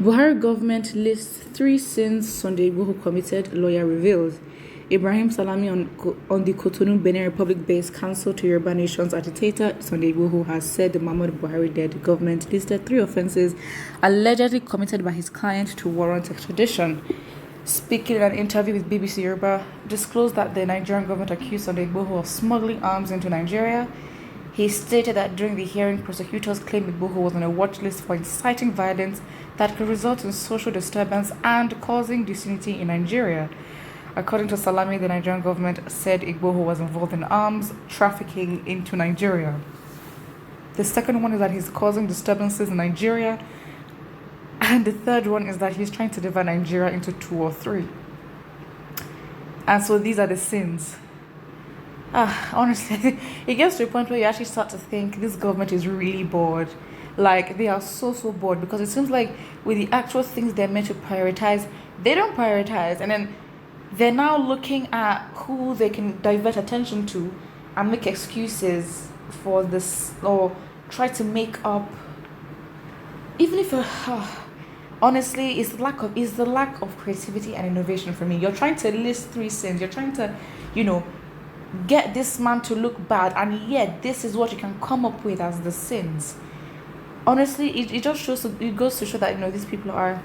Buhari government lists 3 sins Sunday Igboho committed, lawyer reveals. Ibrahim Salami on the Cotonou Benin Republic-based Council to Yoruba Nations agitator Sunday Igboho has said the Muhammadu Buhari-led government listed 3 offences allegedly committed by his client to warrant extradition. Speaking in an interview with BBC Yoruba, disclosed that the Nigerian government accused Sunday Igboho of smuggling arms into Nigeria. He stated that during the hearing, prosecutors claimed Igboho was on a watch list for inciting violence that could result in social disturbance and causing disunity in Nigeria. According to Salami, the Nigerian government said Igboho was involved in arms trafficking into Nigeria. The second one is that he's causing disturbances in Nigeria. And the third one is that he's trying to divide Nigeria into 2 or 3. And so these are the sins. Honestly, it gets to a point where you actually start to think this government is really bored. Like, they are so bored, because it seems like with the actual things they're meant to prioritize, they don't prioritize. And then they're now looking at who they can divert attention to and make excuses for this, or try to make up. Even if honestly, it's the lack of creativity and innovation for me. You're trying to list 3 sins. You're trying to, get this man to look bad, and yet this is what you can come up with as the sins. Honestly, it just shows. It goes to show that these people are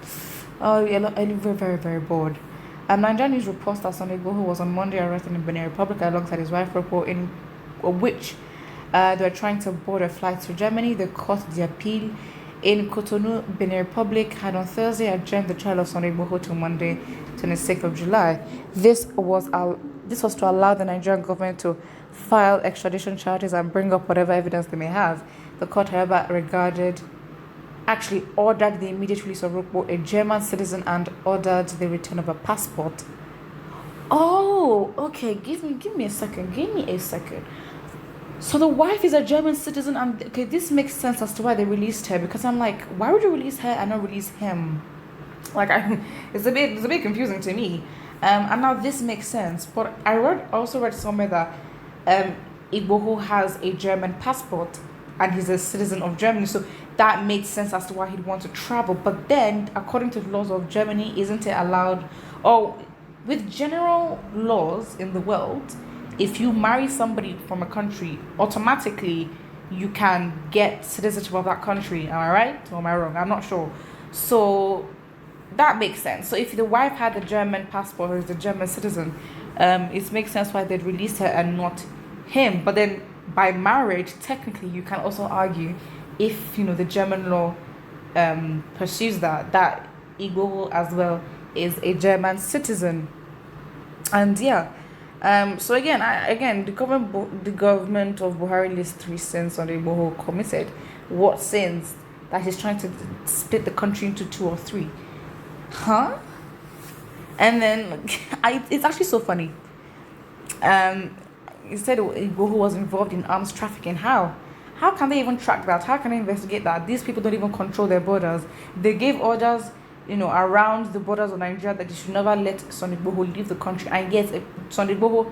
very, very bored. Nigerian news reports that Sunday Igboho was on Monday arrested in Benin Republic alongside his wife, in which they were trying to board a flight to Germany. The court the appeal in Cotonou, Benin Republic, had on Thursday adjourned the trial of Sunday Igboho to Monday, 26th of July. This was to allow the Nigerian government to file extradition charges and bring up whatever evidence they may have. The court, however, ordered the immediate release of Rukbo, a German citizen, and ordered the return of a passport. Oh, okay. Give me a second. So the wife is a German citizen, and this makes sense as to why they released her, because I'm like, why would you release her and not release him? It's a bit confusing to me. And now this makes sense. But I also read somewhere that Igboho has a German passport and he's a citizen of Germany, so that made sense as to why he'd want to travel. But then, according to the laws of Germany, isn't it allowed, or with general laws in the world, if you marry somebody from a country, automatically you can get citizenship of that country. Am I right or am I wrong? I'm not sure. So that makes sense. So if the wife had a German passport or is a German citizen, it makes sense why they'd release her and not him. But then by marriage, technically, you can also argue, if the German law pursues that Igboho as well is a German citizen. And so again, the government of Buhari lists 3 sins on the Igboho committed. What sins? That he's trying to split the country into 2 or 3. Huh? And then it's actually so funny. He said Igboho was involved in arms trafficking. How can they even track that? How can they investigate that? These people don't even control their borders. They gave orders, around the borders of Nigeria that they should never let Sunday Igboho leave the country. And yet, Sunday Igboho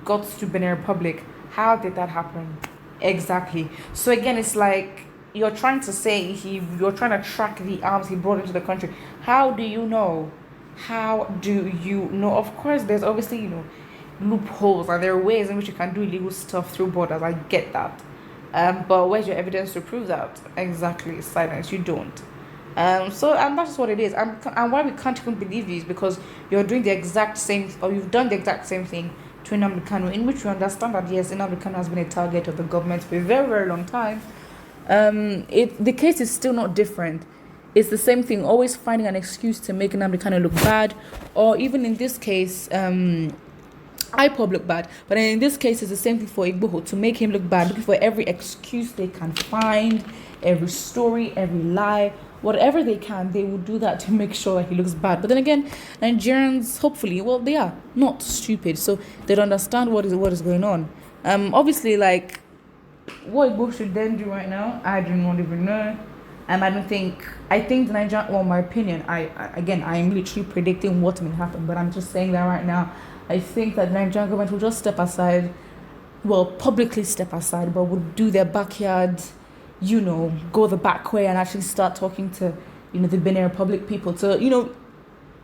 got to Benin Republic. How did that happen? Exactly. So again, it's like you're trying to say you're trying to track the arms he brought into the country. How do you know? Of course, there's obviously, loopholes, and there are ways in which you can do illegal stuff through borders. I get that. But where's your evidence to prove that? Exactly. Silence. You don't. And that's just what it is. And why we can't even believe you is because you're doing the exact same, or you've done the exact same thing to Nnamdi Kanu, in which we understand that yes, Nnamdi Kanu has been a target of the government for a very, very long time. The case is still not different. It's the same thing, always finding an excuse to make Nnamdi Kanu look bad, or even in this case, IPOB look bad. But in this case, it's the same thing for Igboho, to make him look bad, looking for every excuse they can find, every story, every lie, whatever they can, they will do that to make sure that he looks bad. But then again, Nigerians, hopefully, they are not stupid, so they understand what is going on. Obviously, like, what Igboho should then do right now, I do not even know. I think the Nigerian, my opinion, I am literally predicting what may happen, but I'm just saying that right now. I think that the Nigerian government will just step aside, publicly step aside, but would do their backyard, go the back way and actually start talking to the Benin Republic people to,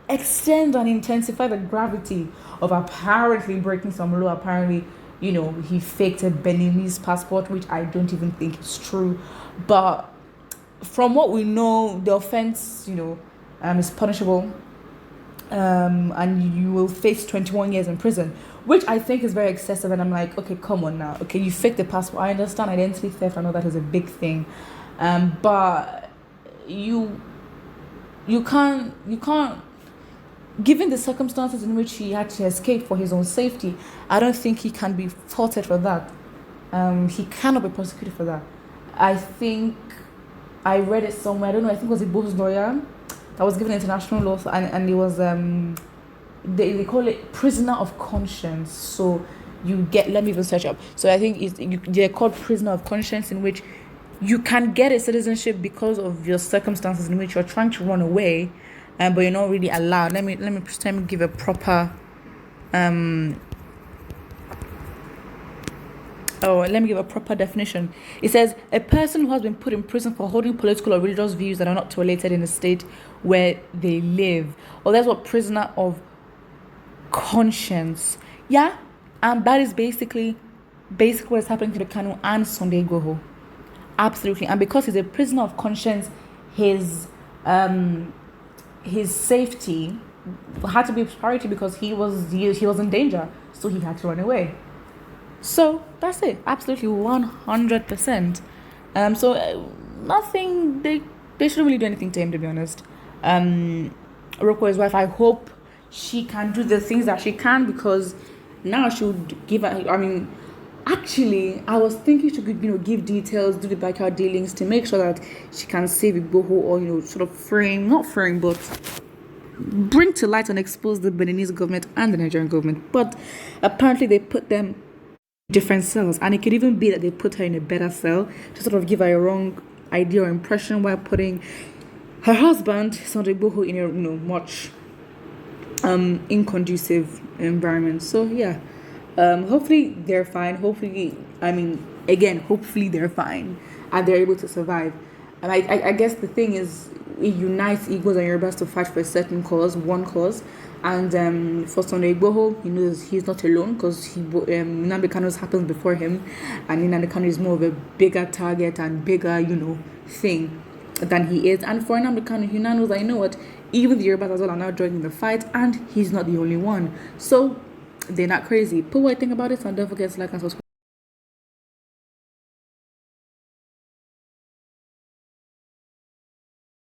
extend and intensify the gravity of apparently breaking some law. Apparently, he faked a Beninese passport, which I don't even think is true. But from what we know, the offense, is punishable. And you will face 21 years in prison, which I think is very excessive. And I'm like, okay, come on now. Okay, you faked the passport. I understand identity theft. I know that is a big thing. But you can't, given the circumstances in which he had to escape for his own safety, I don't think he can be faulted for that. He cannot be prosecuted for that. I think I read it somewhere. I don't know. I think it was Igboho's lawyer that was given international law, and it was they call it prisoner of conscience. So you get, let me even search up. So I think they're called prisoner of conscience, in which you can get a citizenship because of your circumstances in which you're trying to run away, but you're not really allowed. Let me give a proper let me give a proper definition. It says a person who has been put in prison for holding political or religious views that are not tolerated in the state where they live. Or that's what prisoner of conscience. Yeah, and that is basically what's happening to the Kanu and Sunday Igboho. Absolutely. And because he's a prisoner of conscience, his safety had to be priority, because he was in danger, so he had to run away. So that's it. Absolutely 100%. Nothing, they shouldn't really do anything to him, to be honest. Roko, his wife, I hope she can do the things that she can, because now she would give actually, I was thinking she could, give details, do the backyard dealings to make sure that she can save Igboho, or, sort of not frame, but bring to light and expose the Beninese government and the Nigerian government. But apparently they put them different cells, and it could even be that they put her in a better cell to sort of give her a wrong idea or impression, while putting her husband Sunday Igboho in a much inconducive environment. So yeah, hopefully they're fine. Hopefully they're fine and they're able to survive. And I guess the thing is, it unites Igbos and Yorubas to fight for a certain cause, one cause. And for Sunday Igboho, he knows he's not alone, because Nnamdi Kanu's happens before him, and Nnamdi Kanu is more of a bigger target and bigger, thing than he is. And for Nnamdi Kanu, he now knows that, what, even the Yorubas as well are now joining the fight, and he's not the only one. So they're not crazy. Put what I think about it, and don't forget to like and subscribe.